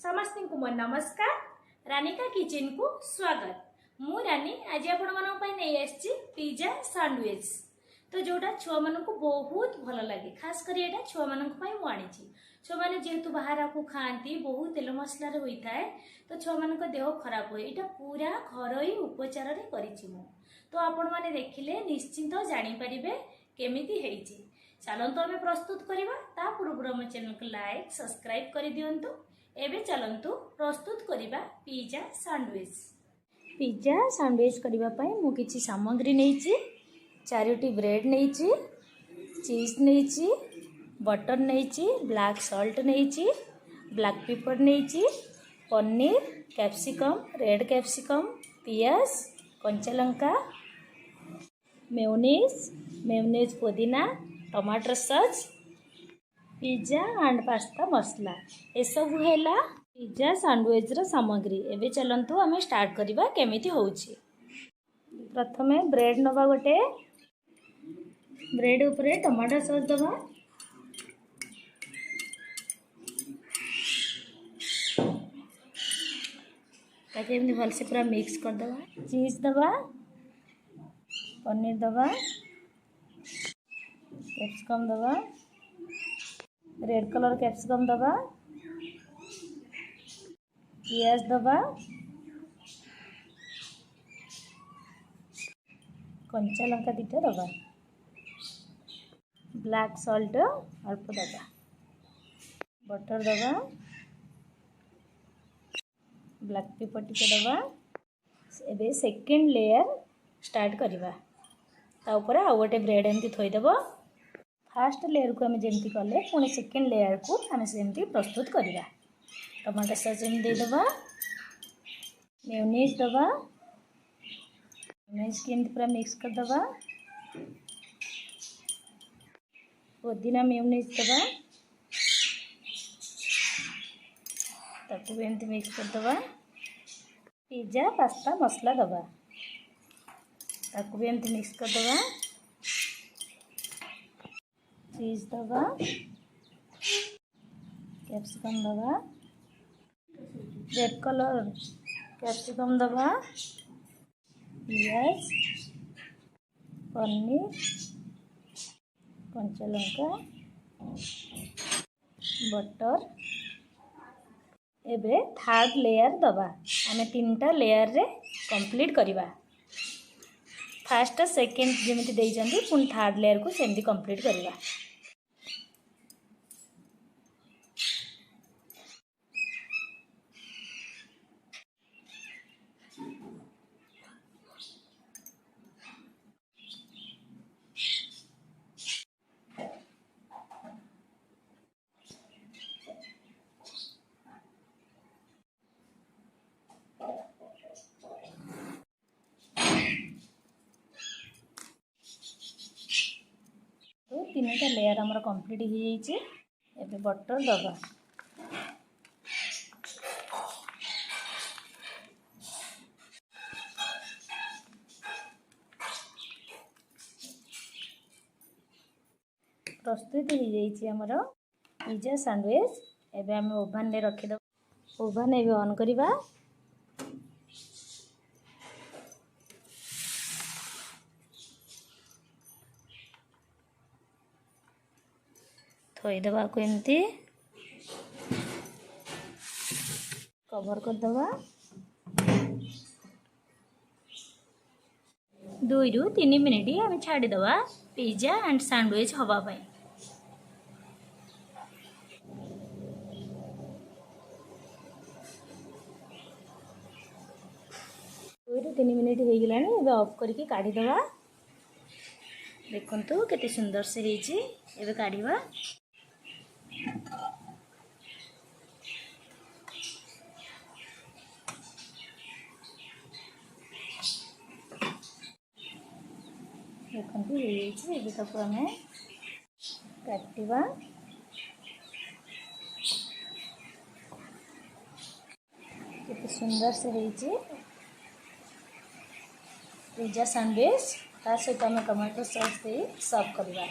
समस्त को मोर नमस्कार। रानिका किचन को स्वागत। मु रानी आज आपण मानक पई नै आछि पिज्जा सैंडविच। तो जोटा छुआ मान को बहुत भल लगे, खास कर एटा छुआ मान मु आनी। छुआ मैंने जेहेतु बाहर को खाती बहुत तेल मसलार होता है, तो छुआ मान देह खराब हुए। यहाँ पूरा घर उपचार करूँ, तो आपण मैंने देखिले निश्चिंत जानीपारे केमिति हेइछि। चलतु आम प्रस्तुत करवा ता पूर्व आम चैनल को लाइक सब्सक्राइब कर दिंतु। एबे चलतु प्रस्तुत करवा पिज्जा सैंडविच। पिज्जा सैंडविच करबा पई मु किछि सामग्री नेछि। 4टी ब्रेड नेछि, चीज नेछि, बटर नेछि, ब्लैक सॉल्ट नेछि, ब्लैक पेपर नेछि, पनीर, कैप्सिकम, रेड कैप्सिकम, पियाज, कंचा लंका, मेयोनेज पुदीना, टमाटर सॉस, पिज्जा एंड पास्ता मसला। ए सब हैला पिज्जा सैंडविच रो सामग्री। एबे चलंतु आमे स्टार्ट करबा केमिति होउछि। प्रथमे ब्रेड नबा, गोटे ब्रेड ऊपर टमाटर सॉस दबा, ताकि एमती भल से पूरा मिक्स कर दबा। चीज दबा, पनीर दबा, कैप्सिकम दबा, रेड कलर कैप्सिकम दबा, पियाज दबा, कंचा लंका दीटा दबा, ब्लैक सॉल्ट अल्प दबा, बटर दबा, ब्लैक पेपर टिके दबा। एबे सेकेंड लेयर स्टार्ट करवा। ता ऊपर आ गोटे ब्रेड एमती थोईदेव। फास्ट लेयर को आम जमी कले पुणी सेकेंड लेयर को आम सेमती प्रस्तुत करवा। टमाटर सॉस एमती देवा, मेयोनेज दबा, मेयोनेज के पूरा मिक्स कर दबा, पुदीना मेयोनेज दबा, ताकू भी एमती मिक्स कर दबा। पिज्जा पास्ता मसला दबा, ताकू भी एमती मिक्स कर दबा। चीज दबा, कैप्सिकम दबा, रेड कलर कैप्सिकम दबा, पियाज, पनीर, कंचा लंका, बटर। एबे थर्ड लेयर दबा। आमे 3टा लेयर रे कंप्लीट करवा। फर्स्ट सेकेंड जमी देइजंदी पुणी थर्ड लेयर को सेमती कंप्लीट करवा। तो 3टा लेयर आमर कंप्लीट हो जाइए। एबे बटर दबा, प्रस्तुत हो जाइए आमर पिज्जा सैंडविच। एबे आम ओवन में रखीद। ओवन एबे ऑन करवा। थोईदेवा को एमती कवर कर दबा। 2 ରୁ 3 मिनिट आम छाड़ीदवा पिज्जा एंड सैंडविच हवापाई। 2 ରୁ 3 मिनिट हो गलानी। एबे ऑफ करके काढ़ीदवा। देखंतु केते सुंदर से हेची। एबे काढ़ीवा। देखंतु हेची। एबे ताको हमें काटिवा। केते सुंदर से हेची पिज्जा सैंडविच। ता सहित आम टमाटो सॉस दे सर्व करवा।